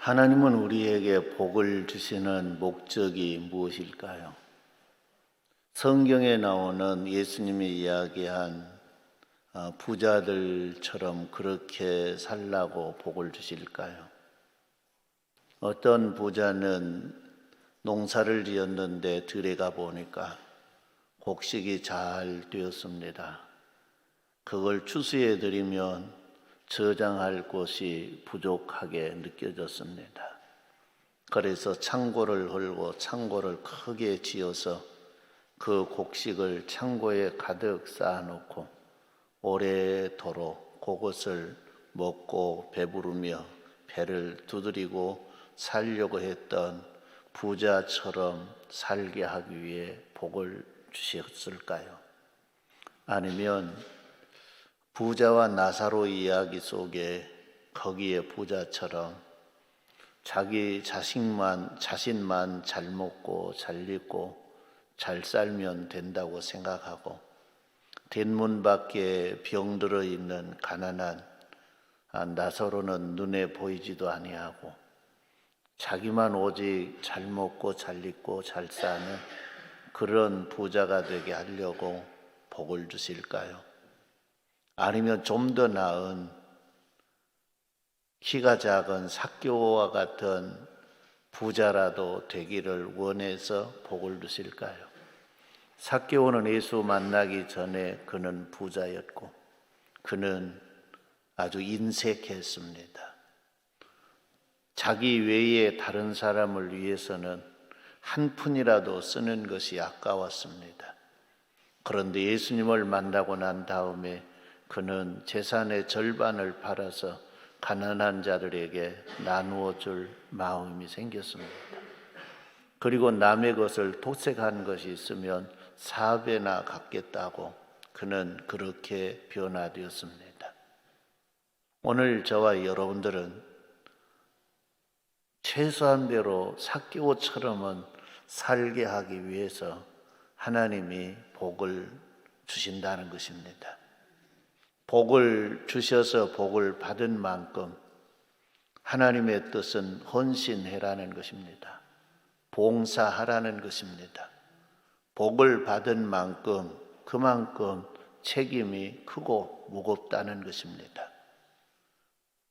하나님은 우리에게 복을 주시는 목적이 무엇일까요? 성경에 나오는 예수님이 이야기한 부자들처럼 그렇게 살라고 복을 주실까요? 어떤 부자는 농사를 지었는데 들에 가 보니까 곡식이 잘 되었습니다. 그걸 추수해 드리면 저장할 곳이 부족하게 느껴졌습니다. 그래서 창고를 헐고 창고를 크게 지어서 그 곡식을 창고에 가득 쌓아놓고 오래도록 그것을 먹고 배부르며 배를 두드리고 살려고 했던 부자처럼 살게 하기 위해 복을 주셨을까요? 아니면 부자와 나사로 이야기 속에 거기에 부자처럼 자기 자신만 잘 먹고 잘 입고 잘 살면 된다고 생각하고 뒷문 밖에 병들어 있는 가난한 나사로는 눈에 보이지도 아니하고 자기만 오직 잘 먹고 잘 입고 잘 사는 그런 부자가 되게 하려고 복을 주실까요? 아니면 좀 더 나은 키가 작은 삭개오와 같은 부자라도 되기를 원해서 복을 주실까요? 삭개오는 예수 만나기 전에 그는 부자였고 그는 아주 인색했습니다. 자기 외에 다른 사람을 위해서는 한 푼이라도 쓰는 것이 아까웠습니다. 그런데 예수님을 만나고 난 다음에 그는 재산의 절반을 팔아서 가난한 자들에게 나누어 줄 마음이 생겼습니다. 그리고 남의 것을 토색한 것이 있으면 4배나 갚겠다고 그는 그렇게 변화되었습니다. 오늘 저와 여러분들은 최소한대로 삭개오처럼은 살게 하기 위해서 하나님이 복을 주신다는 것입니다. 복을 주셔서 복을 받은 만큼 하나님의 뜻은 헌신해라는 것입니다. 봉사하라는 것입니다. 복을 받은 만큼 그만큼 책임이 크고 무겁다는 것입니다.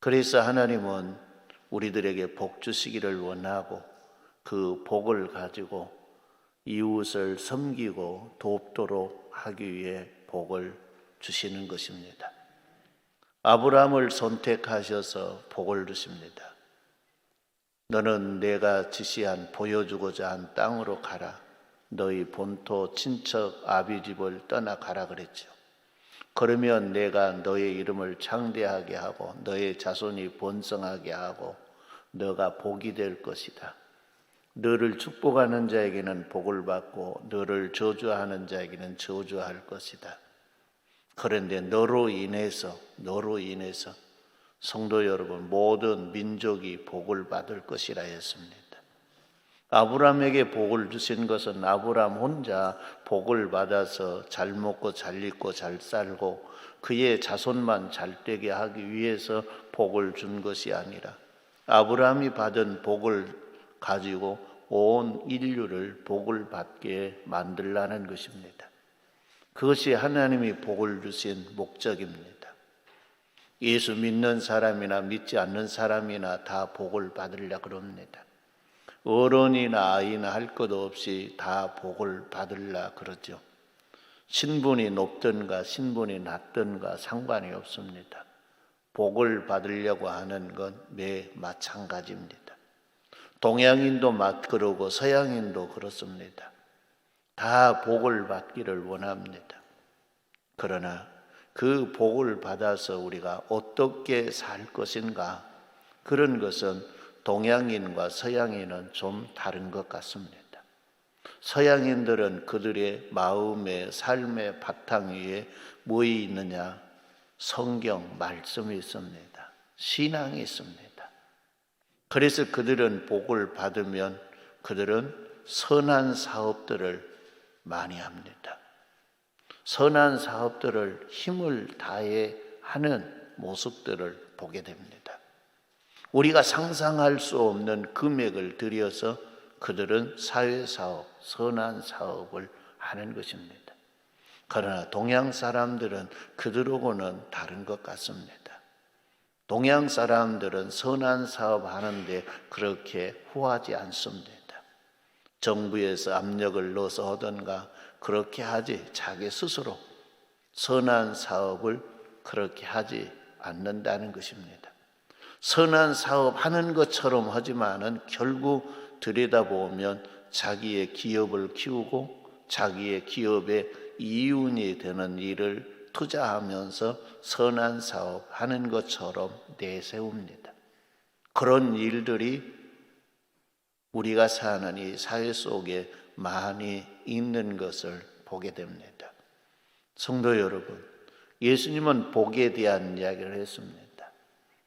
그래서 하나님은 우리들에게 복 주시기를 원하고 그 복을 가지고 이웃을 섬기고 돕도록 하기 위해 복을 주시는 것입니다. 아브라함을 선택하셔서 복을 주십니다. 너는 내가 지시한 보여주고자 한 땅으로 가라. 너희 본토 친척 아비 집을 떠나가라 그랬죠. 그러면 내가 너의 이름을 창대하게 하고 너의 자손이 번성하게 하고 너가 복이 될 것이다. 너를 축복하는 자에게는 복을 받고 너를 저주하는 자에게는 저주할 것이다. 그런데 너로 인해서 성도 여러분 모든 민족이 복을 받을 것이라 했습니다. 아브라함에게 복을 주신 것은 아브라함 혼자 복을 받아서 잘 먹고 잘 입고 잘 살고 그의 자손만 잘 되게 하기 위해서 복을 준 것이 아니라 아브라함이 받은 복을 가지고 온 인류를 복을 받게 만들라는 것입니다. 그것이 하나님이 복을 주신 목적입니다. 예수 믿는 사람이나 믿지 않는 사람이나 다 복을 받으려 그럽니다. 어른이나 아이나 할 것 없이 다 복을 받으려 그러죠. 신분이 높든가 신분이 낮든가 상관이 없습니다. 복을 받으려고 하는 건 매 마찬가지입니다. 동양인도 그러고 서양인도 그렇습니다. 다 복을 받기를 원합니다. 그러나 그 복을 받아서 우리가 어떻게 살 것인가 그런 것은 동양인과 서양인은 좀 다른 것 같습니다. 서양인들은 그들의 마음의 삶의 바탕 위에 뭐이 있느냐? 성경 말씀이 있습니다. 신앙이 있습니다. 그래서 그들은 복을 받으면 그들은 선한 사업들을 많이 합니다. 선한 사업들을 힘을 다해 하는 모습들을 보게 됩니다. 우리가 상상할 수 없는 금액을 들여서 그들은 사회사업, 선한 사업을 하는 것입니다. 그러나 동양 사람들은 그들하고는 다른 것 같습니다. 동양 사람들은 선한 사업 하는데 그렇게 후하지 않습니다. 정부에서 압력을 넣어서 하던가 그렇게 하지 자기 스스로 선한 사업을 그렇게 하지 않는다는 것입니다. 선한 사업 하는 것처럼 하지만은 결국 들여다보면 자기의 기업을 키우고 자기의 기업의 이윤이 되는 일을 투자하면서 선한 사업 하는 것처럼 내세웁니다. 그런 일들이 우리가 사는 이 사회 속에 많이 있는 것을 보게 됩니다. 성도 여러분, 예수님은 복에 대한 이야기를 했습니다.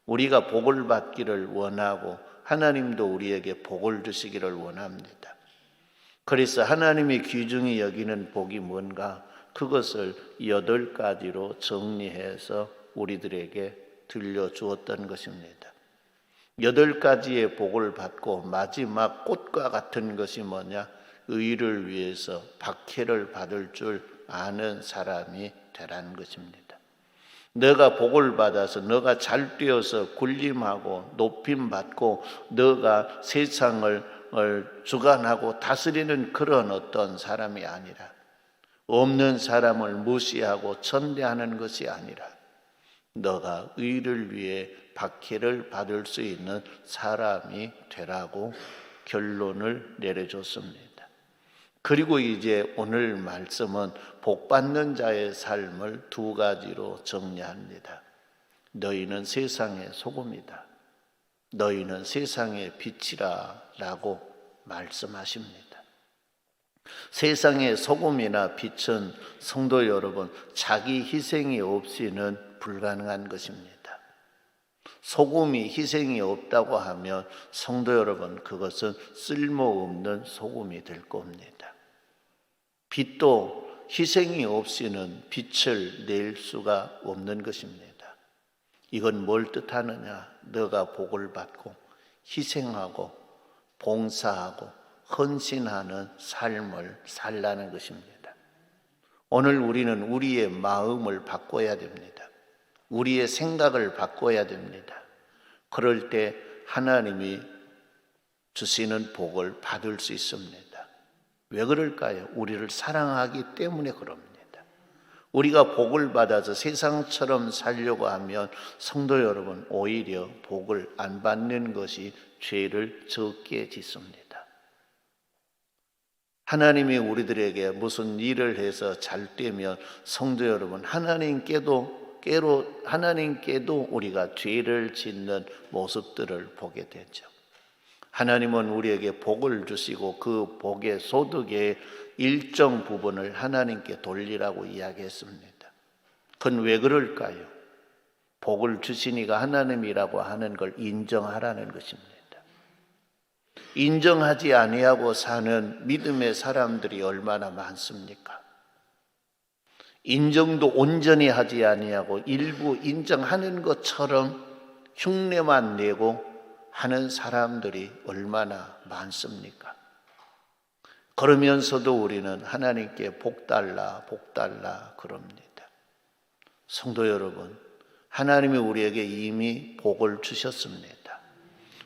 우리가 복을 받기를 원하고 하나님도 우리에게 복을 주시기를 원합니다. 그래서 하나님이 귀중히 여기는 복이 뭔가 그것을 8가지로 정리해서 우리들에게 들려주었던 것입니다. 8가지의 복을 받고 마지막 꽃과 같은 것이 뭐냐? 의를 위해서 박해를 받을 줄 아는 사람이 되라는 것입니다. 너가 복을 받아서 너가 잘 되어서 군림하고 높임받고 너가 세상을 주관하고 다스리는 그런 어떤 사람이 아니라 없는 사람을 무시하고 천대하는 것이 아니라 너가 의를 위해 박해를 받을 수 있는 사람이 되라고 결론을 내려줬습니다. 그리고 이제 오늘 말씀은 복받는 자의 삶을 2가지로 정리합니다. 너희는 세상의 소금이다. 너희는 세상의 빛이라 라고 말씀하십니다. 세상의 소금이나 빛은 성도 여러분, 자기 희생이 없이는 불가능한 것입니다. 소금이 희생이 없다고 하면 성도 여러분, 그것은 쓸모없는 소금이 될 겁니다. 빛도 희생이 없이는 빛을 낼 수가 없는 것입니다. 이건 뭘 뜻하느냐? 너가 복을 받고 희생하고 봉사하고 헌신하는 삶을 살라는 것입니다. 오늘 우리는 우리의 마음을 바꿔야 됩니다. 우리의 생각을 바꿔야 됩니다. 그럴 때 하나님이 주시는 복을 받을 수 있습니다. 왜 그럴까요? 우리를 사랑하기 때문에 그럽니다. 우리가 복을 받아서 세상처럼 살려고 하면 성도 여러분, 오히려 복을 안 받는 것이 죄를 적게 짓습니다. 하나님이 우리들에게 무슨 일을 해서 잘 되면 성도 여러분, 하나님께도 우리가 죄를 짓는 모습들을 보게 되죠. 하나님은 우리에게 복을 주시고 그 복의 소득의 일정 부분을 하나님께 돌리라고 이야기했습니다. 그건 왜 그럴까요? 복을 주시니가 하나님이라고 하는 걸 인정하라는 것입니다. 인정하지 아니하고 사는 믿음의 사람들이 얼마나 많습니까? 인정도 온전히 하지 아니하고 일부 인정하는 것처럼 흉내만 내고 하는 사람들이 얼마나 많습니까? 그러면서도 우리는 하나님께 복 달라 그럽니다. 성도 여러분, 하나님이 우리에게 이미 복을 주셨습니다.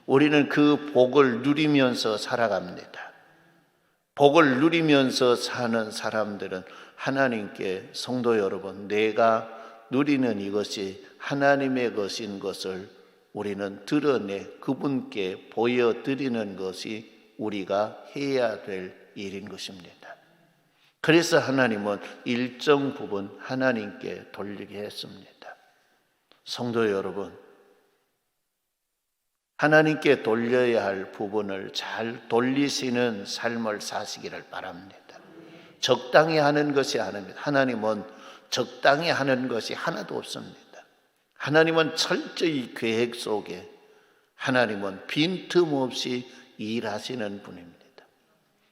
우리는 그 복을 누리면서 살아갑니다. 복을 누리면서 사는 사람들은 하나님께, 성도 여러분, 내가 누리는 이것이 하나님의 것인 것을 우리는 드러내 그분께 보여드리는 것이 우리가 해야 될 일인 것입니다. 그래서 하나님은 일정 부분 하나님께 돌리게 했습니다. 성도 여러분, 하나님께 돌려야 할 부분을 잘 돌리시는 삶을 사시기를 바랍니다. 적당히 하는 것이 아닙니다. 하나님은 적당히 하는 것이 하나도 없습니다. 하나님은 철저히 계획 속에, 하나님은 빈틈없이 일하시는 분입니다.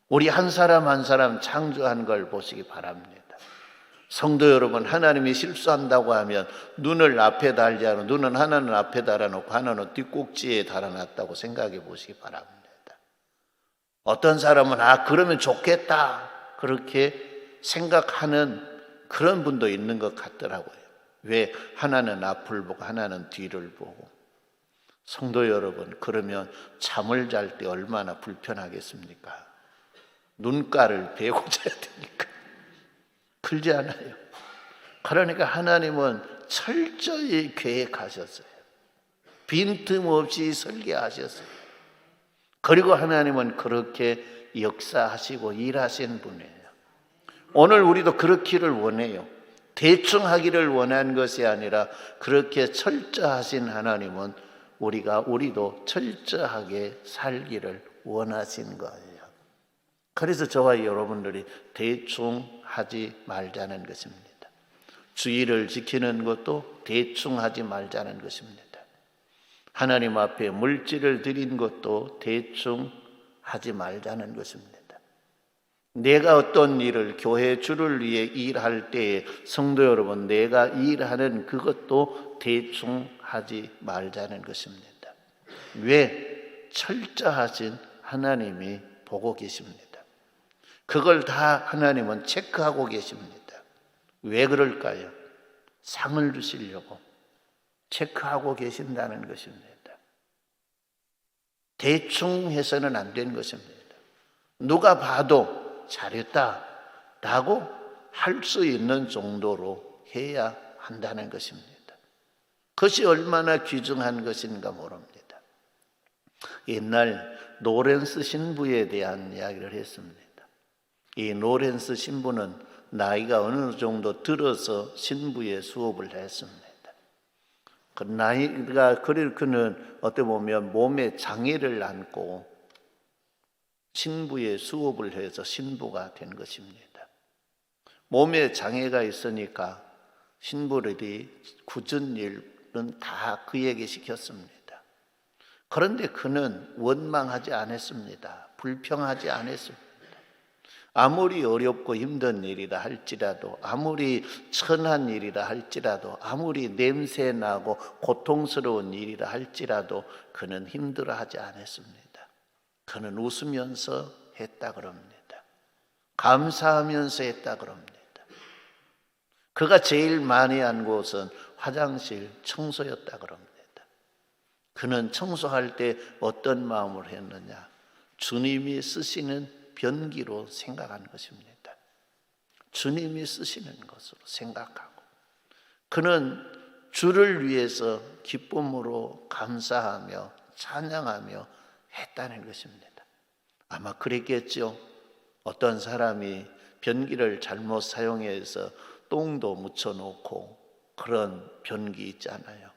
우리 한 사람 한 사람 창조한 걸 보시기 바랍니다. 성도 여러분, 하나님이 실수한다고 하면 눈을 앞에 달지 않고 눈은 하나는 앞에 달아놓고 하나는 뒷꼭지에 달아놨다고 생각해 보시기 바랍니다. 어떤 사람은 그러면 좋겠다 그렇게 생각하는 그런 분도 있는 것 같더라고요. 왜? 하나는 앞을 보고 하나는 뒤를 보고. 성도 여러분, 그러면 잠을 잘 때 얼마나 불편하겠습니까? 눈가를 베고 자야 되니까. 그러지 않아요. 그러니까 하나님은 철저히 계획하셨어요. 빈틈없이 설계하셨어요. 그리고 하나님은 그렇게 역사하시고 일하신 분이에요. 오늘 우리도 그렇기를 원해요. 대충 하기를 원한 것이 아니라 그렇게 철저하신 하나님은 우리도 철저하게 살기를 원하신 거예요. 그래서 저와 여러분들이 대충 하지 말자는 것입니다. 주의를 지키는 것도 대충 하지 말자는 것입니다. 하나님 앞에 물질을 드린 것도 대충 하지 말자는 것입니다. 내가 어떤 일을 교회 주를 위해 일할 때에 성도 여러분, 내가 일하는 그것도 대충 하지 말자는 것입니다. 왜? 철저하신 하나님이 보고 계십니다. 그걸 다 하나님은 체크하고 계십니다. 왜 그럴까요? 상을 주시려고 체크하고 계신다는 것입니다. 대충 해서는 안 되는 것입니다. 누가 봐도 잘했다라고 할 수 있는 정도로 해야 한다는 것입니다. 그것이 얼마나 귀중한 것인가 모릅니다. 옛날 노렌스 신부에 대한 이야기를 했습니다. 이 노렌스 신부는 나이가 어느 정도 들어서 신부의 수업을 했습니다. 그 나이가 그는 어떻게 보면 몸에 장애를 안고 신부의 수업을 해서 신부가 된 것입니다. 몸에 장애가 있으니까 신부들이 굳은 일은 다 그에게 시켰습니다. 그런데 그는 원망하지 않았습니다. 불평하지 않았습니다. 아무리 어렵고 힘든 일이라 할지라도, 아무리 천한 일이라 할지라도, 아무리 냄새나고 고통스러운 일이라 할지라도 그는 힘들어하지 않았습니다. 그는 웃으면서 했다 그럽니다. 감사하면서 했다 그럽니다. 그가 제일 많이 한 곳은 화장실 청소였다 그럽니다. 그는 청소할 때 어떤 마음을 했느냐? 주님이 쓰시는 변기로 생각하는 것입니다. 주님이 쓰시는 것으로 생각하고 그는 주를 위해서 기쁨으로 감사하며 찬양하며 했다는 것입니다. 아마 그랬겠죠. 어떤 사람이 변기를 잘못 사용해서 똥도 묻혀놓고 그런 변기 있잖아요.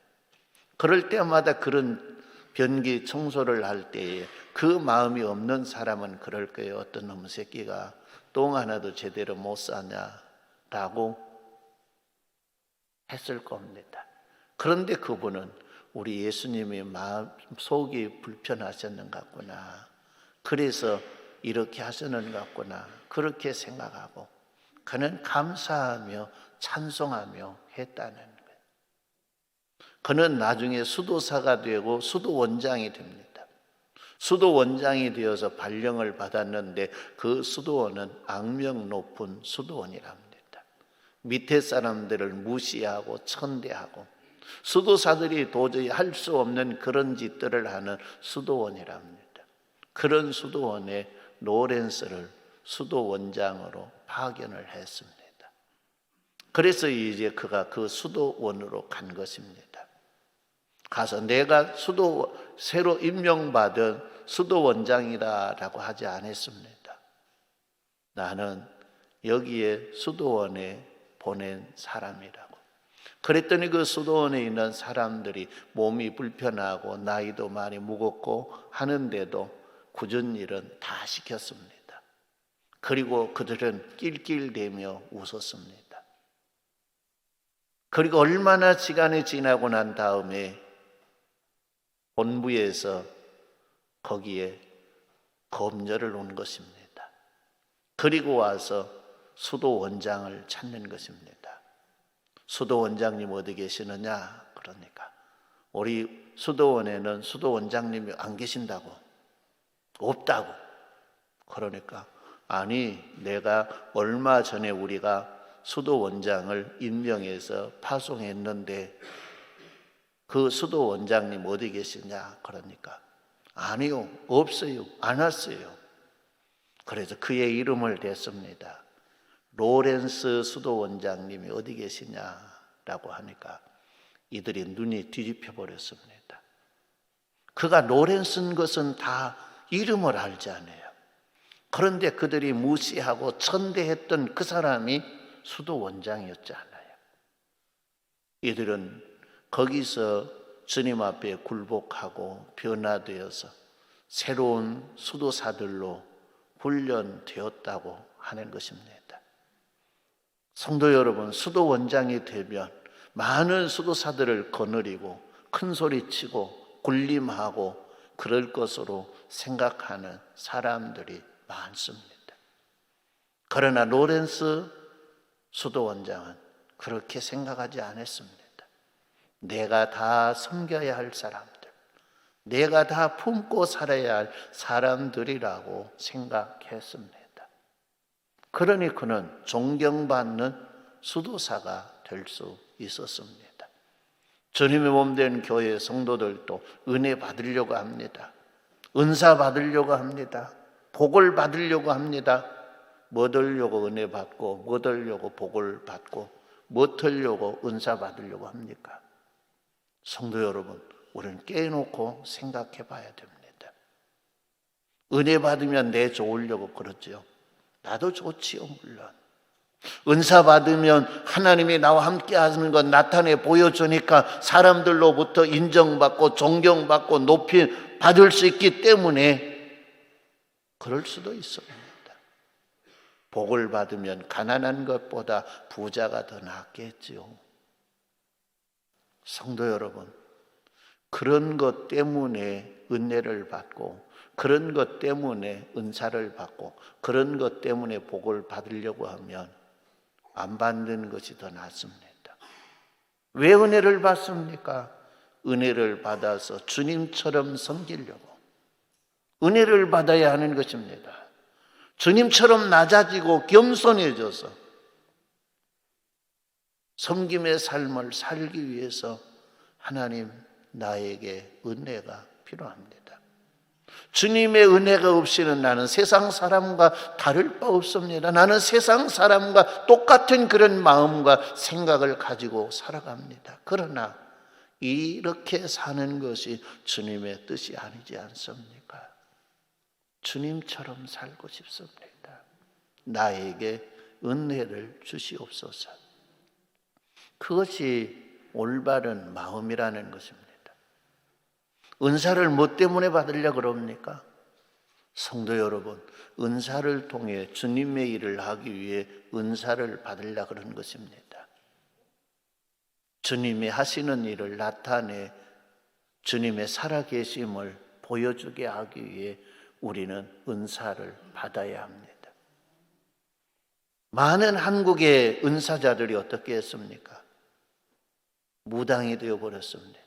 그럴 때마다 그런 변기 청소를 할 때에 그 마음이 없는 사람은 그럴 거예요. 어떤 놈의 새끼가 똥 하나도 제대로 못 싸냐라고 했을 겁니다. 그런데 그분은 우리 예수님의 마음 속이 불편하셨는 것 같구나. 그래서 이렇게 하시는 것 같구나. 그렇게 생각하고 그는 감사하며 찬송하며 했다는 거예요. 그는 나중에 수도사가 되고 수도원장이 됩니다. 수도원장이 되어서 발령을 받았는데 그 수도원은 악명 높은 수도원이랍니다. 밑에 사람들을 무시하고 천대하고 수도사들이 도저히 할 수 없는 그런 짓들을 하는 수도원이랍니다. 그런 수도원에 노렌스를 수도원장으로 파견을 했습니다. 그래서 이제 그가 그 수도원으로 간 것입니다. 가서 내가 새로 임명받은 수도원장이다라고 하지 않았습니다. 나는 여기에 수도원에 보낸 사람이라고. 그랬더니 그 수도원에 있는 사람들이 몸이 불편하고 나이도 많이 무겁고 하는데도 굳은 일은 다 시켰습니다. 그리고 그들은 낄낄대며 웃었습니다. 그리고 얼마나 시간이 지나고 난 다음에 본부에서 거기에 검열을 온 것입니다. 그리고 와서 수도 원장을 찾는 것입니다. 수도 원장님 어디 계시느냐? 그러니까 우리 수도원에는 수도 원장님이 안 계신다고, 없다고. 그러니까 아니, 내가 얼마 전에 우리가 수도 원장을 임명해서 파송했는데 그 수도 원장님 어디 계시냐? 그러니까 아니요, 없어요, 안 왔어요. 그래서 그의 이름을 댔습니다. 로렌스 수도 원장님이 어디 계시냐라고 하니까 이들이 눈이 뒤집혀 버렸습니다. 그가 로렌스인 것은 다 이름을 알잖아요. 그런데 그들이 무시하고 천대했던 그 사람이 수도 원장이었잖아요. 이들은 거기서 주님 앞에 굴복하고 변화되어서 새로운 수도사들로 훈련되었다고 하는 것입니다. 성도 여러분, 수도 원장이 되면 많은 수도사들을 거느리고 큰 소리치고 군림하고 그럴 것으로 생각하는 사람들이 많습니다. 그러나 로렌스 수도 원장은 그렇게 생각하지 않았습니다. 내가 다 섬겨야 할 사람들, 내가 다 품고 살아야 할 사람들이라고 생각했습니다. 그러니 그는 존경받는 수도사가 될 수 있었습니다. 주님의 몸된 교회 성도들도 은혜 받으려고 합니다. 은사 받으려고 합니다. 복을 받으려고 합니다. 뭐 들려고 은혜 받고, 뭐 들려고 복을 받고, 뭐 들려고 은사 받으려고 합니까? 성도 여러분, 우리는 깨놓고 생각해 봐야 됩니다. 은혜 받으면 내 좋으려고 그러죠. 나도 좋지요, 물론. 은사 받으면 하나님이 나와 함께 하시는 것 나타내 보여주니까 사람들로부터 인정받고 존경받고 높이 받을 수 있기 때문에 그럴 수도 있습니다. 복을 받으면 가난한 것보다 부자가 더 낫겠지요. 성도 여러분, 그런 것 때문에 은혜를 받고, 그런 것 때문에 은사를 받고, 그런 것 때문에 복을 받으려고 하면 안 받는 것이 더 낫습니다. 왜 은혜를 받습니까? 은혜를 받아서 주님처럼 섬기려고. 은혜를 받아야 하는 것입니다. 주님처럼 낮아지고 겸손해져서 섬김의 삶을 살기 위해서 하나님, 나에게 은혜가 필요합니다. 주님의 은혜가 없이는 나는 세상 사람과 다를 바 없습니다. 나는 세상 사람과 똑같은 그런 마음과 생각을 가지고 살아갑니다. 그러나 이렇게 사는 것이 주님의 뜻이 아니지 않습니까? 주님처럼 살고 싶습니다. 나에게 은혜를 주시옵소서. 그것이 올바른 마음이라는 것입니다. 은사를 뭐 때문에 받으려고 그럽니까? 성도 여러분, 은사를 통해 주님의 일을 하기 위해 은사를 받으려고 그러는 것입니다. 주님이 하시는 일을 나타내 주님의 살아계심을 보여주게 하기 위해 우리는 은사를 받아야 합니다. 많은 한국의 은사자들이 어떻게 했습니까? 무당이 되어버렸습니다.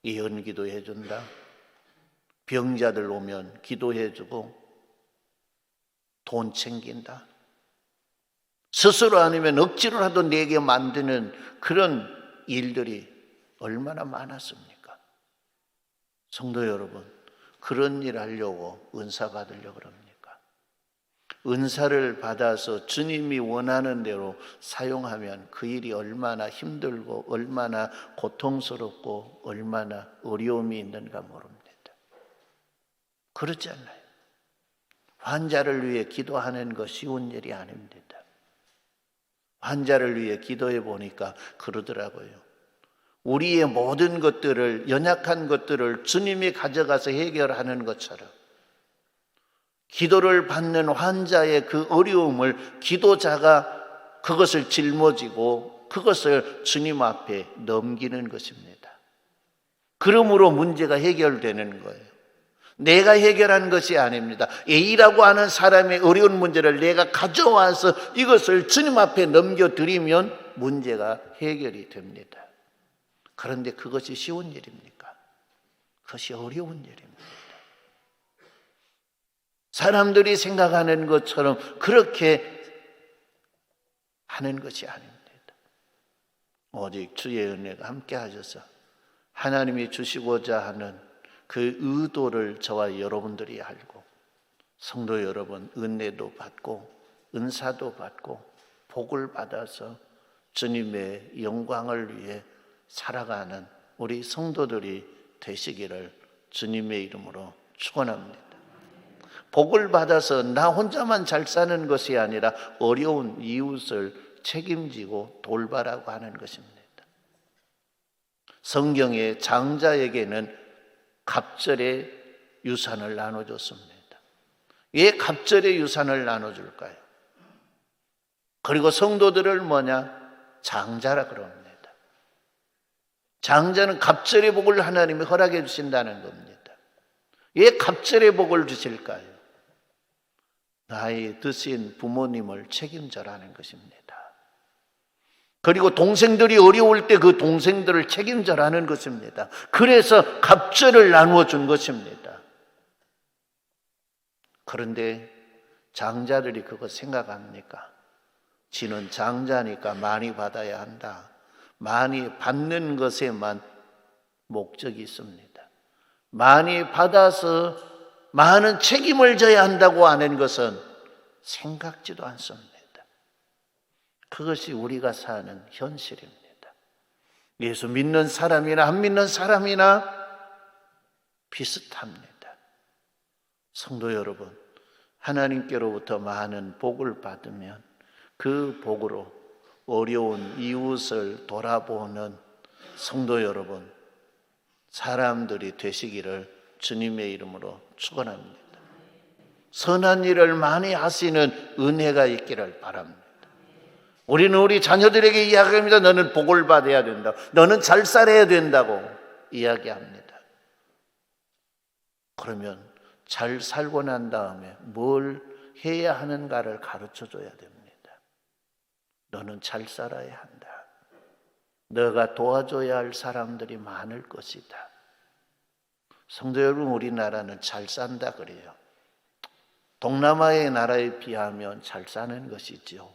예언기도 해준다, 병자들 오면 기도해주고 돈 챙긴다, 스스로 아니면 억지로라도 내게 만드는 그런 일들이 얼마나 많았습니까? 성도 여러분, 그런 일 하려고 은사 받으려고 그럽니까? 은사를 받아서 주님이 원하는 대로 사용하면 그 일이 얼마나 힘들고 얼마나 고통스럽고 얼마나 어려움이 있는가 모릅니다. 그렇지 않나요? 환자를 위해 기도하는 거 쉬운 일이 아닙니다. 환자를 위해 기도해 보니까 그러더라고요. 우리의 모든 것들을, 연약한 것들을 주님이 가져가서 해결하는 것처럼 기도를 받는 환자의 그 어려움을 기도자가 그것을 짊어지고 그것을 주님 앞에 넘기는 것입니다. 그러므로 문제가 해결되는 거예요. 내가 해결한 것이 아닙니다. A라고 하는 사람의 어려운 문제를 내가 가져와서 이것을 주님 앞에 넘겨드리면 문제가 해결이 됩니다. 그런데 그것이 쉬운 일입니까? 그것이 어려운 일입니다. 사람들이 생각하는 것처럼 그렇게 하는 것이 아닙니다. 오직 주의 은혜가 함께 하셔서 하나님이 주시고자 하는 그 의도를 저와 여러분들이 알고 성도 여러분 은혜도 받고 은사도 받고 복을 받아서 주님의 영광을 위해 살아가는 우리 성도들이 되시기를 주님의 이름으로 축원합니다. 복을 받아서 나 혼자만 잘 사는 것이 아니라 어려운 이웃을 책임지고 돌봐라고 하는 것입니다. 성경에 장자에게는 갑절의 유산을 나눠줬습니다. 왜 갑절의 유산을 나눠줄까요? 그리고 성도들을 장자라 그럽니다. 장자는 갑절의 복을 하나님이 허락해 주신다는 겁니다. 왜 갑절의 복을 주실까요? 나이 드신 부모님을 책임져라는 것입니다. 그리고 동생들이 어려울 때 그 동생들을 책임져라는 것입니다. 그래서 갑절을 나누어 준 것입니다. 그런데 장자들이 그거 생각합니까? 지는 장자니까 많이 받아야 한다. 많이 받는 것에만 목적이 있습니다. 많이 받아서 많은 책임을 져야 한다고 하는 것은 생각지도 않습니다. 그것이 우리가 사는 현실입니다. 예수 믿는 사람이나 안 믿는 사람이나 비슷합니다. 성도 여러분, 하나님께로부터 많은 복을 받으면 그 복으로 어려운 이웃을 돌아보는 성도 여러분, 사람들이 되시기를 주님의 이름으로 축원합니다. 선한 일을 많이 하시는 은혜가 있기를 바랍니다. 우리는 우리 자녀들에게 이야기합니다. 너는 복을 받아야 된다. 너는 잘 살아야 된다고 이야기합니다. 그러면 잘 살고 난 다음에 뭘 해야 하는가를 가르쳐 줘야 됩니다. 너는 잘 살아야 한다. 너가 도와줘야 할 사람들이 많을 것이다. 성도 여러분, 우리나라는 잘 산다 그래요. 동남아의 나라에 비하면 잘 사는 것이죠.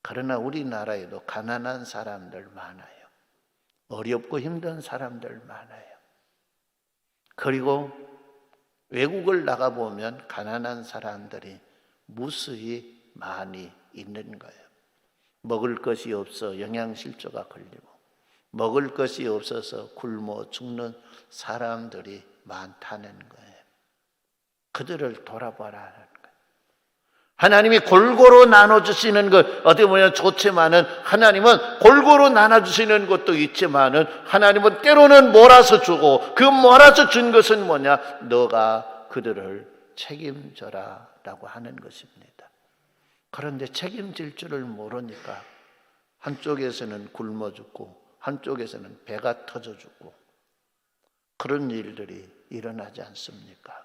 그러나 우리나라에도 가난한 사람들 많아요. 어렵고 힘든 사람들 많아요. 그리고 외국을 나가보면 가난한 사람들이 무수히 많이 있는 거예요. 먹을 것이 없어 영양실조가 걸리고 먹을 것이 없어서 굶어 죽는 사람들이 많다는 거예요. 그들을 돌아보라는 거예요. 하나님이 골고루 나눠주시는 것 어떻게 보면 좋지만은 하나님은 골고루 나눠주시는 것도 있지만은 하나님은 때로는 몰아서 주고 그 몰아서 준 것은 뭐냐? 너가 그들을 책임져라 라고 하는 것입니다. 그런데 책임질 줄을 모르니까 한쪽에서는 굶어 죽고 한쪽에서는 배가 터져 죽고 그런 일들이 일어나지 않습니까?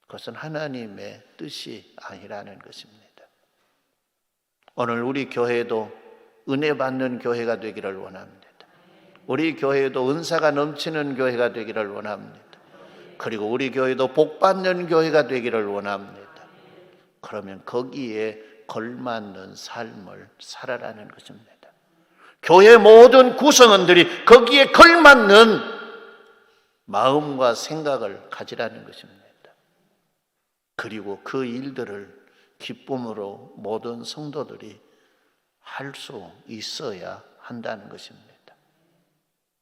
그것은 하나님의 뜻이 아니라는 것입니다. 오늘 우리 교회도 은혜 받는 교회가 되기를 원합니다. 우리 교회도 은사가 넘치는 교회가 되기를 원합니다. 그리고 우리 교회도 복 받는 교회가 되기를 원합니다. 그러면 거기에 걸맞는 삶을 살아라는 것입니다. 교회 모든 구성원들이 거기에 걸맞는 마음과 생각을 가지라는 것입니다. 그리고 그 일들을 기쁨으로 모든 성도들이 할 수 있어야 한다는 것입니다.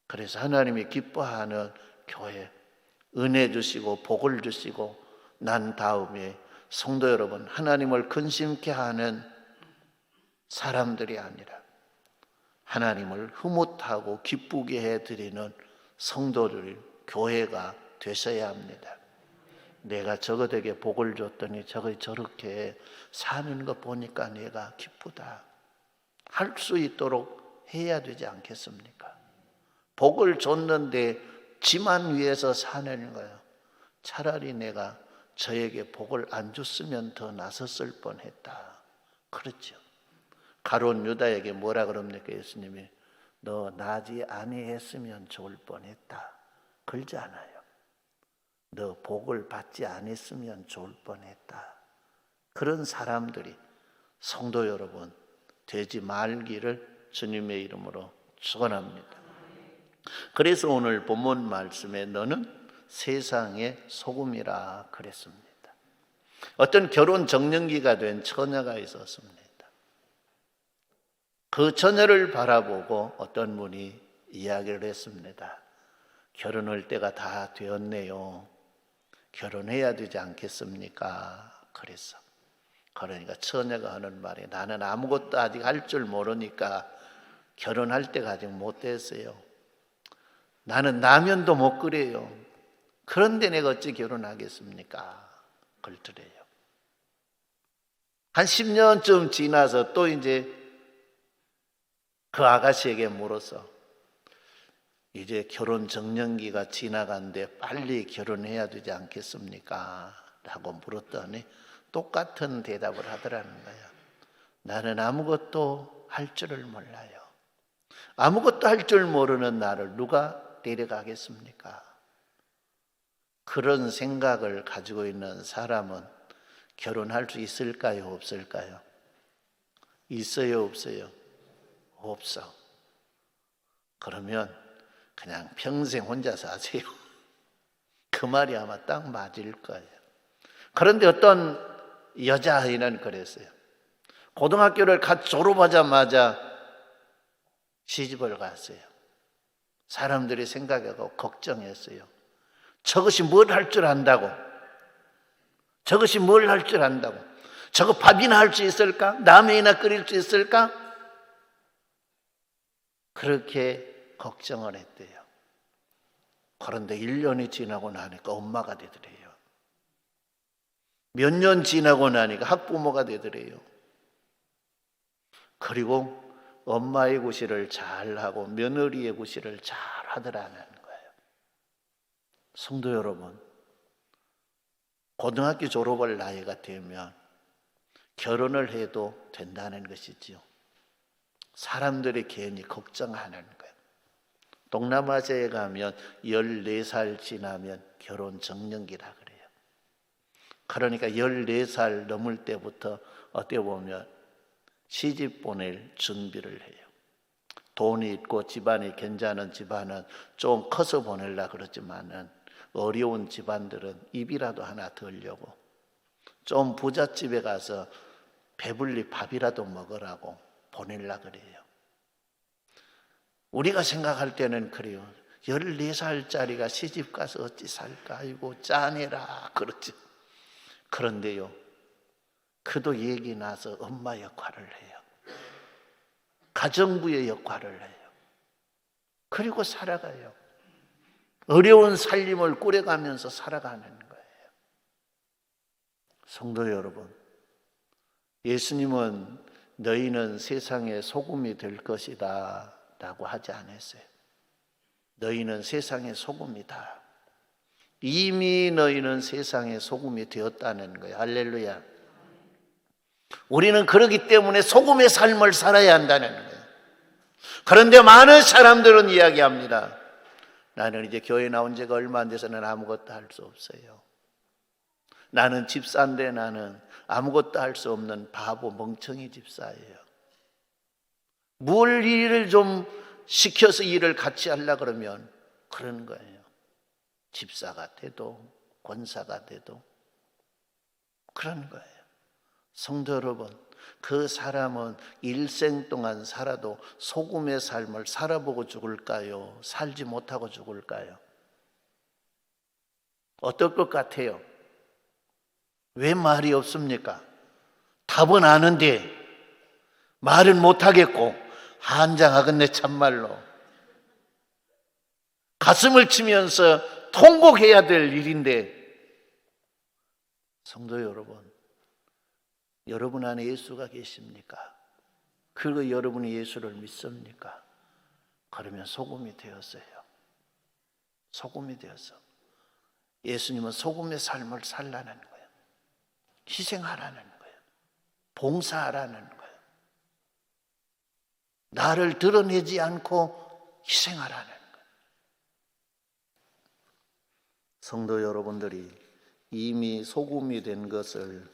그래서 하나님이 기뻐하는 교회, 은혜 주시고 복을 주시고 난 다음에 성도 여러분, 하나님을 근심케 하는 사람들이 아니라 하나님을 흐뭇하고 기쁘게 해드리는 성도들, 교회가 되셔야 합니다. 내가 저것에게 복을 줬더니 저거 저렇게 사는 거 보니까 내가 기쁘다 할 수 있도록 해야 되지 않겠습니까? 복을 줬는데 지만 위해서 사는 거예요. 차라리 내가 저에게 복을 안 줬으면 더 나섰을 뻔했다. 그렇죠. 가룟 유다에게 뭐라 그럽니까? 예수님이 너 나지 아니했으면 좋을 뻔했다. 그러지 않아요. 너 복을 받지 않았으면 좋을 뻔했다. 그런 사람들이 성도 여러분 되지 말기를 주님의 이름으로 축원합니다. 그래서 오늘 본문 말씀에 너는 세상의 소금이라 그랬습니다. 어떤 결혼 정년기가 된 처녀가 있었습니다. 그 처녀를 바라보고 어떤 분이 이야기를 했습니다. 결혼할 때가 다 되었네요. 결혼해야 되지 않겠습니까? 그랬어. 그러니까 처녀가 하는 말이 나는 아무것도 아직 할 줄 모르니까 결혼할 때가 아직 못 됐어요. 나는 라면도 못 끓여요. 그런데 내가 어찌 결혼하겠습니까? 그러더래요. 한 10년쯤 지나서 또 이제 그 아가씨에게 물어서 이제 결혼 정년기가 지나간데 빨리 결혼해야 되지 않겠습니까? 라고 물었더니 똑같은 대답을 하더라는 거예요. 나는 아무것도 할 줄을 몰라요. 아무것도 할 줄 모르는 나를 누가 데려가겠습니까? 그런 생각을 가지고 있는 사람은 결혼할 수 있을까요? 없을까요? 있어요? 없어요? 없어. 그러면 그냥 평생 혼자 사세요. 그 말이 아마 딱 맞을 거예요. 그런데 어떤 여자아이는 그랬어요. 고등학교를 갓 졸업하자마자 시집을 갔어요. 사람들이 생각하고 걱정했어요. 저것이 뭘 할 줄 안다고? 저것이 뭘 할 줄 안다고? 저거 밥이나 할 수 있을까? 라면이나 끓일 수 있을까? 그렇게 걱정을 했대요. 그런데 1년이 지나고 나니까 엄마가 되더래요. 몇 년 지나고 나니까 학부모가 되더래요. 그리고 엄마의 구실을 잘하고 며느리의 구실을 잘하더라는 거예요. 성도 여러분, 고등학교 졸업할 나이가 되면 결혼을 해도 된다는 것이지요. 사람들이 괜히 걱정하는 거예요. 동남아시아에 가면 14살 지나면 결혼 정년기라 그래요. 그러니까 14살 넘을 때부터 어떻게 보면 시집 보낼 준비를 해요. 돈이 있고 집안이 괜찮은 집안은 좀 커서 보내려고 그러지만은 어려운 집안들은 입이라도 하나 덜려고 좀 부잣집에 가서 배불리 밥이라도 먹으라고 보내려고 그래요. 우리가 생각할 때는 그래요. 14살짜리가 시집 가서 어찌 살까? 아이고 짠해라 그렇죠. 그런데요, 그도 얘기 나서 엄마 역할을 해요. 가정부의 역할을 해요. 그리고 살아가요. 어려운 살림을 꾸려가면서 살아가는 거예요. 성도 여러분, 예수님은 너희는 세상의 소금이 될 것이다 라고 하지 않았어요. 너희는 세상의 소금이다. 이미 너희는 세상의 소금이 되었다는 거예요. 할렐루야. 우리는 그렇기 때문에 소금의 삶을 살아야 한다는 거예요. 그런데 많은 사람들은 이야기합니다. 나는 이제 교회 나온 지가 얼마 안 돼서는 아무것도 할 수 없어요. 나는 집사인데 나는 아무것도 할 수 없는 바보 멍청이 집사예요. 뭘 일을 좀 시켜서 일을 같이 하려고 그러면 그런 거예요. 집사가 돼도 권사가 돼도 그런 거예요. 성도 여러분, 그 사람은 일생 동안 살아도 소금의 삶을 살아보고 죽을까요? 살지 못하고 죽을까요? 어떨 것 같아요? 왜 말이 없습니까? 답은 아는데 말은 못하겠고 한장하겠네. 참말로 가슴을 치면서 통곡해야 될 일인데, 성도 여러분, 여러분 안에 예수가 계십니까? 그리고 여러분이 예수를 믿습니까? 그러면 소금이 되었어요. 소금이 되어서 예수님은 소금의 삶을 살라는 거예요. 희생하라는 거예요. 봉사하라는 거예요. 나를 드러내지 않고 희생하라는 거예요. 성도 여러분들이 이미 소금이 된 것을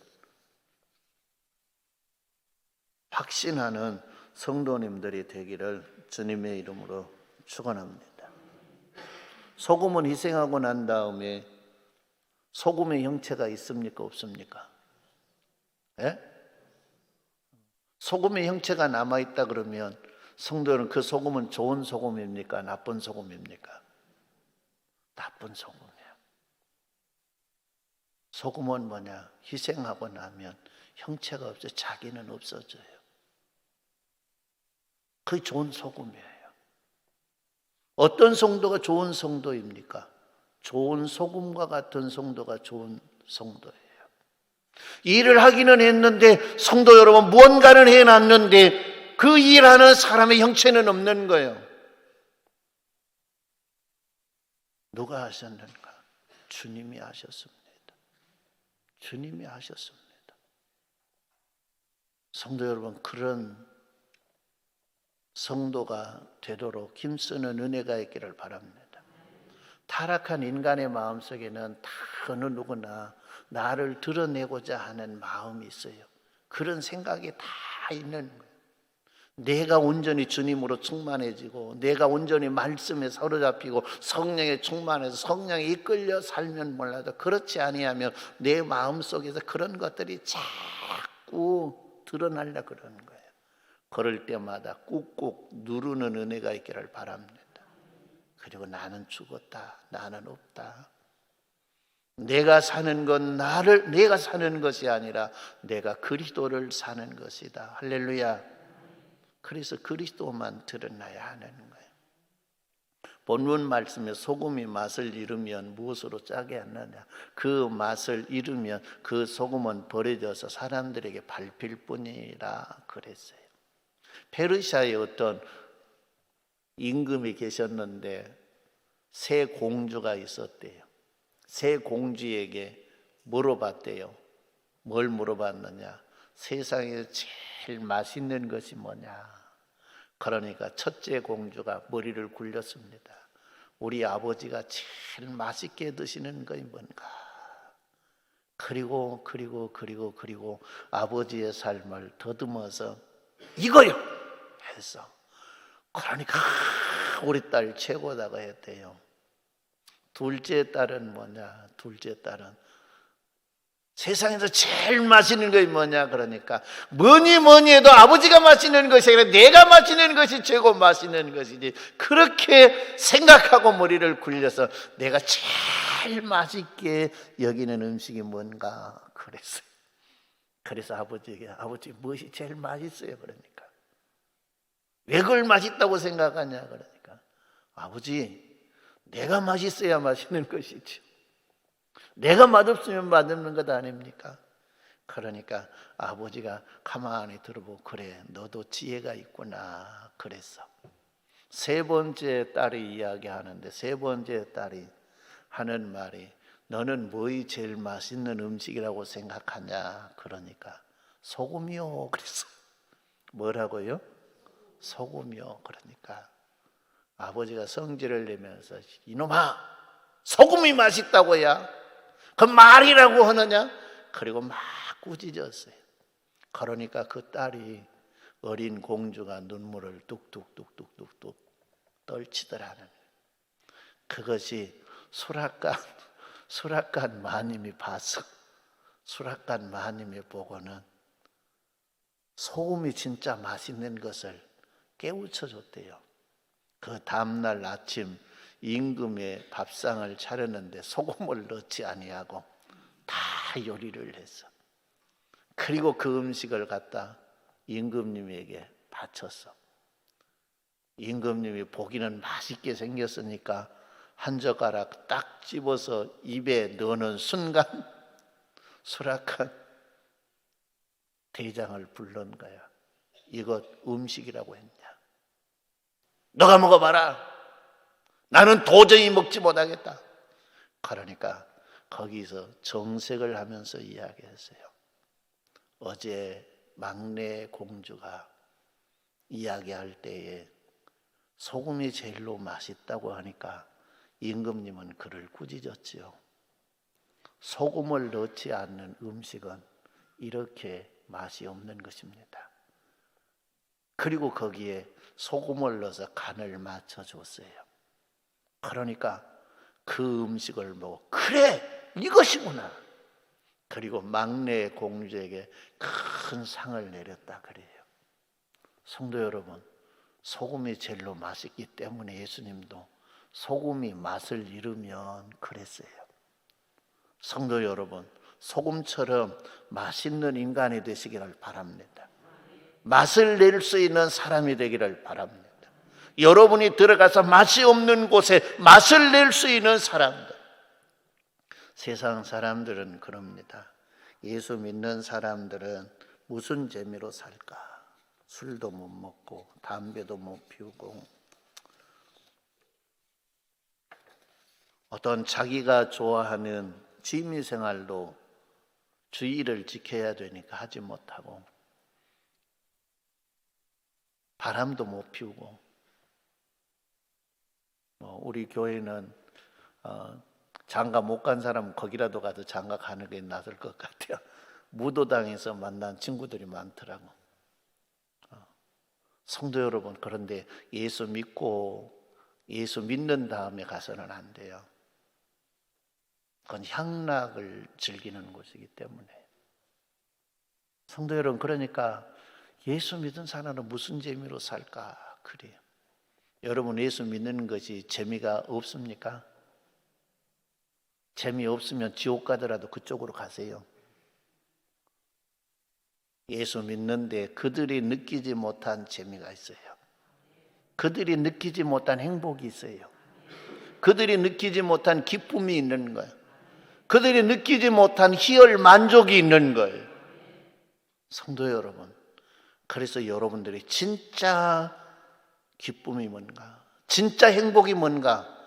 확신하는 성도님들이 되기를 주님의 이름으로 축원합니다. 소금은 희생하고 난 다음에 소금의 형체가 있습니까? 없습니까? 예? 소금의 형체가 남아있다 그러면 성도 여러분, 그 소금은 좋은 소금입니까? 나쁜 소금입니까? 나쁜 소금이에요. 소금은 뭐냐? 희생하고 나면 형체가 없어요. 자기는 없어져요. 그게 좋은 소금이에요. 어떤 성도가 좋은 성도입니까? 좋은 소금과 같은 성도가 좋은 성도예요. 일을 하기는 했는데, 성도 여러분, 무언가는 해놨는데 그 일하는 사람의 형체는 없는 거예요. 누가 하셨는가? 주님이 하셨습니다. 주님이 하셨습니다. 성도 여러분, 그런 성도가 되도록 힘쓰는 은혜가 있기를 바랍니다. 타락한 인간의 마음속에는 다 어느 누구나 나를 드러내고자 하는 마음이 있어요. 그런 생각이 다 있는 거예요. 내가 온전히 주님으로 충만해지고 내가 온전히 말씀에 사로잡히고 성령에 충만해서 성령에 이끌려 살면 몰라도, 그렇지 아니하면 내 마음속에서 그런 것들이 자꾸 드러나려 그러는 거예요. 그럴 때마다 꾹꾹 누르는 은혜가 있기를 바랍니다. 그리고 나는 죽었다, 나는 없다. 내가 사는 건 내가 사는 것이 아니라 내가 그리스도를 사는 것이다. 할렐루야. 그래서 그리스도만 드러나야 하는 거예요. 본문 말씀에 소금이 맛을 잃으면 무엇으로 짜게 하느냐? 그 맛을 잃으면 그 소금은 버려져서 사람들에게 밟힐 뿐이라 그랬어요. 페르시아에 어떤 임금이 계셨는데 세 공주가 있었대요. 세 공주에게 물어봤대요. 뭘 물어봤느냐? 세상에서 제일 맛있는 것이 뭐냐? 그러니까 첫째 공주가 머리를 굴렸습니다. 우리 아버지가 제일 맛있게 드시는 것이 뭔가? 그리고 아버지의 삶을 더듬어서 이거요! 해서, 그러니까 우리 딸 최고다고 했대요. 둘째 딸은 뭐냐? 둘째 딸은 세상에서 제일 맛있는 것이 뭐냐? 그러니까 뭐니 해도 아버지가 맛있는 것이 아니라 내가 맛있는 것이 최고 맛있는 것이지, 그렇게 생각하고 머리를 굴려서 내가 제일 맛있게 여기는 음식이 뭔가 그랬어요. 그래서 아버지에게, 아버지 무엇이 제일 맛있어요? 그러니까 왜 그걸 맛있다고 생각하냐? 그러니까 아버지, 내가 맛있어야 맛있는 것이지, 내가 맛없으면 맛없는 것 아닙니까? 그러니까 아버지가 가만히 들어보고, 그래, 너도 지혜가 있구나 그랬어. 세 번째 딸이 이야기하는데, 세 번째 딸이 하는 말이, 너는 뭐이 제일 맛있는 음식이라고 생각하냐? 그러니까 소금이요 그랬어. 뭐라고요? 소금이요. 그러니까 아버지가 성질을 내면서, 이놈아, 소금이 맛있다고야? 그 말이라고 하느냐? 그리고 막 꾸짖었어요. 그러니까 그 딸이, 어린 공주가 눈물을 뚝뚝뚝뚝뚝뚝 떨치더라는, 그것이 수락관 마님이 봐서, 수락관 마님이 보고는 소금이 진짜 맛있는 것을 깨우쳐 줬대요. 그 다음날 아침 임금의 밥상을 차렸는데 소금을 넣지 아니하고 다 요리를 했어. 그리고 그 음식을 갖다 임금님에게 바쳤어. 임금님이 보기는 맛있게 생겼으니까 한 젓가락 딱 집어서 입에 넣는 순간 수락한 대장을 부른 거야. 이것 음식이라고 했냐? 너가 먹어봐라. 나는 도저히 먹지 못하겠다. 그러니까 거기서 정색을 하면서 이야기했어요. 어제 막내 공주가 이야기할 때에 소금이 제일로 맛있다고 하니까 임금님은 그를 꾸짖었지요. 소금을 넣지 않는 음식은 이렇게 맛이 없는 것입니다. 그리고 거기에 소금을 넣어서 간을 맞춰줬어요. 그러니까 그 음식을 보고 그래 이것이구나. 그리고 막내 공주에게 큰 상을 내렸다 그래요. 성도 여러분, 소금이 제일로 맛있기 때문에 예수님도 소금이 맛을 잃으면 그랬어요. 성도 여러분, 소금처럼 맛있는 인간이 되시기를 바랍니다. 맛을 낼 수 있는 사람이 되기를 바랍니다. 여러분이 들어가서 맛이 없는 곳에 맛을 낼 수 있는 사람들. 세상 사람들은 그럽니다. 예수 믿는 사람들은 무슨 재미로 살까? 술도 못 먹고 담배도 못 피우고 어떤 자기가 좋아하는 취미생활도 주의를 지켜야 되니까 하지 못하고 바람도 못 피우고 우리 교회는 장가 못 간 사람은 거기라도 가도 장가 가는 게 낫을 것 같아요. 무도당에서 만난 친구들이 많더라고. 성도 여러분, 그런데 예수 믿고 예수 믿는 다음에 가서는 안 돼요. 그건 향락을 즐기는 곳이기 때문에. 성도 여러분, 그러니까 예수 믿은 사람은 무슨 재미로 살까? 그래요. 여러분, 예수 믿는 것이 재미가 없습니까? 재미없으면 지옥 가더라도 그쪽으로 가세요. 예수 믿는데 그들이 느끼지 못한 재미가 있어요. 그들이 느끼지 못한 행복이 있어요. 그들이 느끼지 못한 기쁨이 있는 거예요. 그들이 느끼지 못한 희열 만족이 있는 거예요. 성도 여러분, 그래서 여러분들이 진짜 기쁨이 뭔가, 진짜 행복이 뭔가,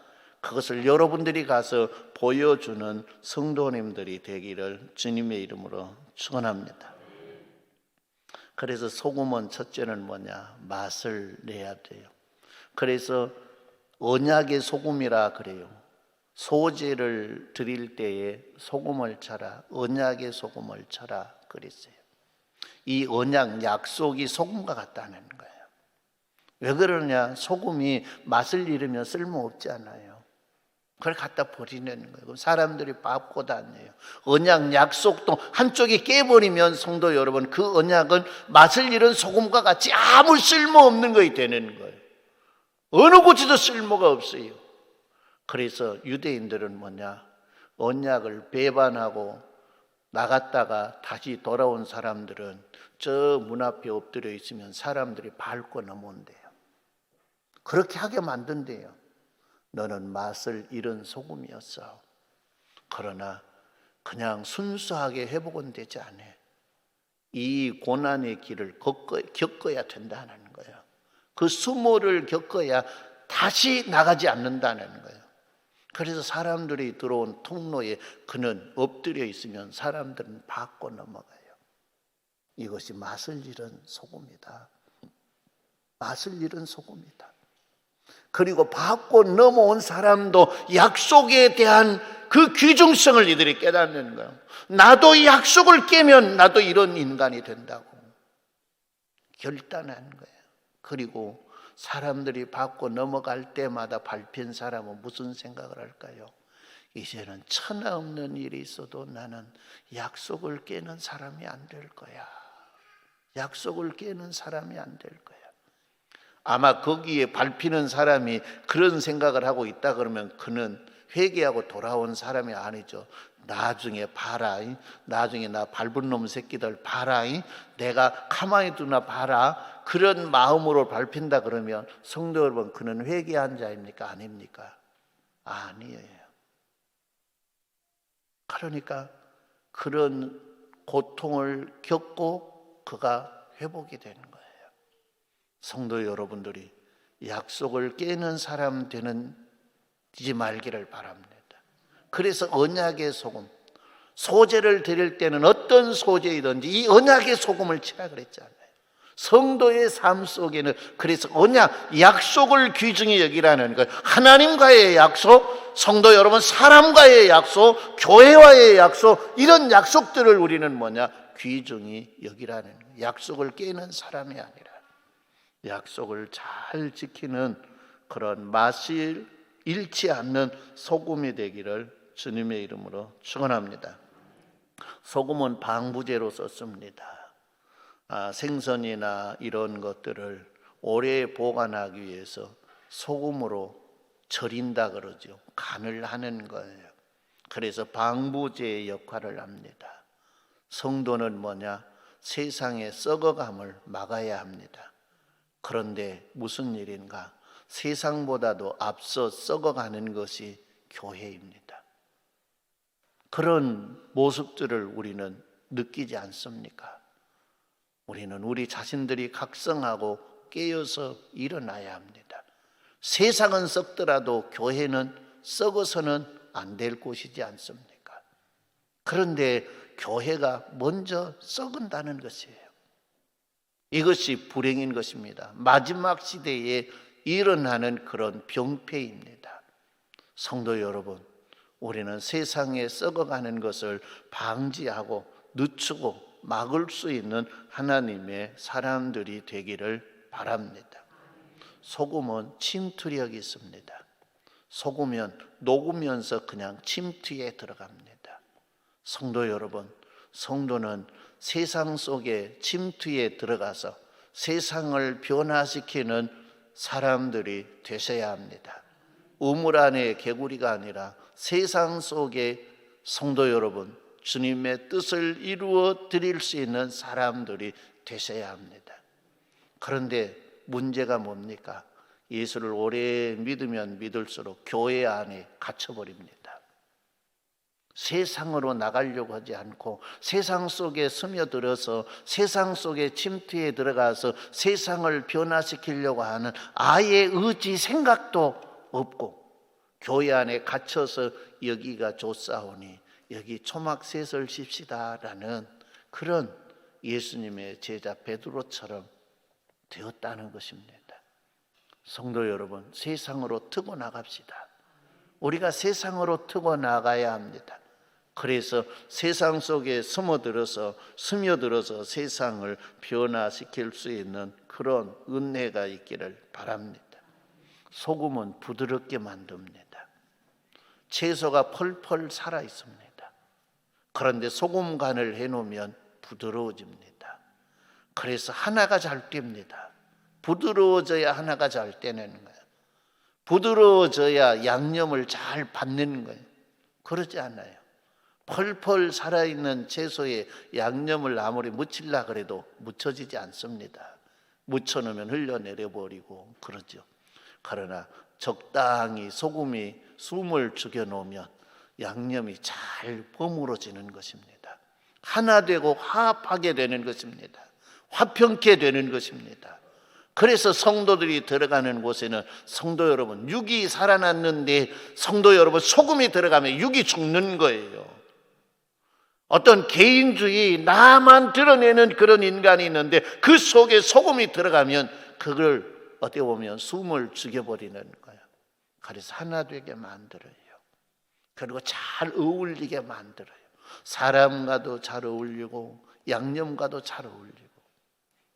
그것을 여러분들이 가서 보여주는 성도님들이 되기를 주님의 이름으로 축원합니다. 그래서 소금은 첫째는 뭐냐? 맛을 내야 돼요. 그래서 언약의 소금이라 그래요. 소제를 드릴 때에 소금을 쳐라, 언약의 소금을 쳐라 그랬어요. 이 언약 약속이 소금과 같다는 거예요. 왜 그러냐? 소금이 맛을 잃으면 쓸모없지 않아요. 그걸 갖다 버리는 거예요. 사람들이 밟고 다녀요. 언약 약속도 한쪽이 깨버리면 성도 여러분, 그 언약은 맛을 잃은 소금과 같이 아무 쓸모없는 것이 되는 거예요. 어느 곳에도 쓸모가 없어요. 그래서 유대인들은 뭐냐? 언약을 배반하고 나갔다가 다시 돌아온 사람들은 저 문 앞에 엎드려 있으면 사람들이 밟고 넘어온대요. 그렇게 하게 만든대요. 너는 맛을 잃은 소금이었어. 그러나 그냥 순수하게 회복은 되지 않아. 이 고난의 길을 겪어야 된다는 거예요. 그 수모를 겪어야 다시 나가지 않는다는 거예요. 그래서 사람들이 들어온 통로에 그는 엎드려 있으면 사람들은 밟고 넘어가요. 이것이 맛을 잃은 소금이다. 맛을 잃은 소금이다. 그리고 밟고 넘어온 사람도 약속에 대한 그 귀중성을 이들이 깨닫는 거예요. 나도 이 약속을 깨면 나도 이런 인간이 된다고 결단한 거예요. 그리고 사람들이 밟고 넘어갈 때마다 밟힌 사람은 무슨 생각을 할까요? 이제는 천하 없는 일이 있어도 나는 약속을 깨는 사람이 안 될 거야. 약속을 깨는 사람이 안 될 거야. 아마 거기에 밟히는 사람이 그런 생각을 하고 있다 그러면 그는 회개하고 돌아온 사람이 아니죠. 나중에 봐라. 나중에 나 밟은 놈 새끼들 봐라. 내가 가만히 두나 봐라. 그런 마음으로 밟힌다 그러면 성도 여러분, 그는 회개한 자입니까? 아닙니까? 아니에요. 그러니까 그런 고통을 겪고 그가 회복이 되는 거예요. 성도 여러분들이 약속을 깨는 사람 되지 말기를 바랍니다. 그래서 언약의 소금, 소재를 드릴 때는 어떤 소재이든지 이 언약의 소금을 치라 그랬잖아요. 성도의 삶 속에는 그래서 언약, 약속을 귀중히 여기라는 것, 하나님과의 약속, 성도 여러분 사람과의 약속, 교회와의 약속, 이런 약속들을 우리는 귀중히 여기라는 것. 약속을 깨는 사람이 아니라 약속을 잘 지키는 그런 맛이 잃지 않는 소금이 되기를 주님의 이름으로 축원합니다. 소금은 방부제로 썼습니다. 생선이나 이런 것들을 오래 보관하기 위해서 소금으로 절인다 그러죠. 간을 하는 거예요. 그래서 방부제의 역할을 합니다. 성도는 세상의 썩어감을 막아야 합니다. 그런데 무슨 일인가? 세상보다도 앞서 썩어가는 것이 교회입니다. 그런 모습들을 우리는 느끼지 않습니까? 우리는 우리 자신들이 각성하고 깨어서 일어나야 합니다. 세상은 썩더라도 교회는 썩어서는 안 될 곳이지 않습니까? 그런데 교회가 먼저 썩은다는 것이에요. 이것이 불행인 것입니다. 마지막 시대에 일어나는 그런 병폐입니다. 성도 여러분, 우리는 세상에 썩어가는 것을 방지하고 늦추고 막을 수 있는 하나님의 사람들이 되기를 바랍니다. 소금은 침투력이 있습니다. 속으면 녹으면서 그냥 침투에 들어갑니다. 성도 여러분, 성도는 세상 속에 침투에 들어가서 세상을 변화시키는 사람들이 되셔야 합니다. 우물 안에 개구리가 아니라 세상 속에 성도 여러분, 주님의 뜻을 이루어 드릴 수 있는 사람들이 되셔야 합니다. 그런데 문제가 뭡니까? 예수를 오래 믿으면 믿을수록 교회 안에 갇혀버립니다. 세상으로 나가려고 하지 않고 세상 속에 스며들어서 세상 속에 침투에 들어가서 세상을 변화시키려고 하는 아예 의지 생각도 없고 교회 안에 갇혀서 여기가 좋사오니 여기 초막셋을 십시다라는 그런 예수님의 제자 베드로처럼 되었다는 것입니다. 성도 여러분, 세상으로 트고 나갑시다. 우리가 세상으로 트고 나가야 합니다. 그래서 세상 속에 스며들어서 세상을 변화시킬 수 있는 그런 은혜가 있기를 바랍니다. 소금은 부드럽게 만듭니다. 채소가 펄펄 살아 있습니다. 그런데 소금 간을 해놓으면 부드러워집니다. 그래서 하나가 잘 뛱니다. 부드러워져야 하나가 잘 떼내는 거예요. 부드러워져야 양념을 잘 받는 거예요. 그러지 않아요. 펄펄 살아있는 채소에 양념을 아무리 묻히려 그래도 묻혀지지 않습니다. 묻혀놓으면 흘려내려버리고 그러죠. 그러나 적당히 소금이 숨을 죽여놓으면 양념이 잘 버무러지는 것입니다. 하나 되고 화합하게 되는 것입니다. 화평케 되는 것입니다. 그래서 성도들이 들어가는 곳에는 성도 여러분, 육이 살아났는데 성도 여러분, 소금이 들어가면 육이 죽는 거예요. 어떤 개인주의, 나만 드러내는 그런 인간이 있는데 그 속에 소금이 들어가면 그걸 어떻게 보면 숨을 죽여버리는 거예요. 그래서 하나 되게 만들어요. 그리고 잘 어울리게 만들어요. 사람과도 잘 어울리고 양념과도 잘 어울리고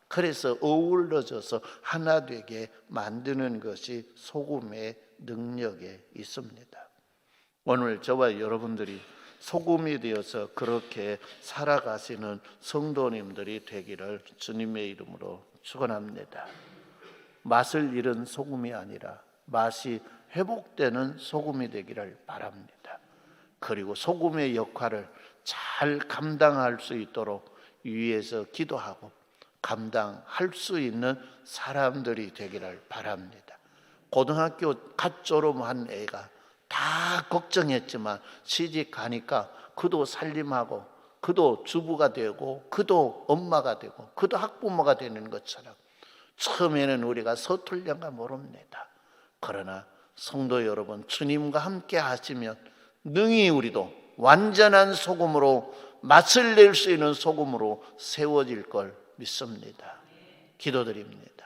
그래서 어우러져서 하나 되게 만드는 것이 소금의 능력에 있습니다. 오늘 저와 여러분들이 소금이 되어서 그렇게 살아가시는 성도님들이 되기를 주님의 이름으로 축원합니다. 맛을 잃은 소금이 아니라 맛이 회복되는 소금이 되기를 바랍니다. 그리고 소금의 역할을 잘 감당할 수 있도록 위에서 기도하고 감당할 수 있는 사람들이 되기를 바랍니다. 고등학교 갓 졸업한 애가 다 걱정했지만 시집 가니까 그도 살림하고 그도 주부가 되고 그도 엄마가 되고 그도 학부모가 되는 것처럼 처음에는 우리가 서툴려가 모릅니다. 그러나 성도 여러분, 주님과 함께 하시면 능히 우리도 완전한 소금으로 맛을 낼 수 있는 소금으로 세워질 걸 믿습니다. 기도드립니다.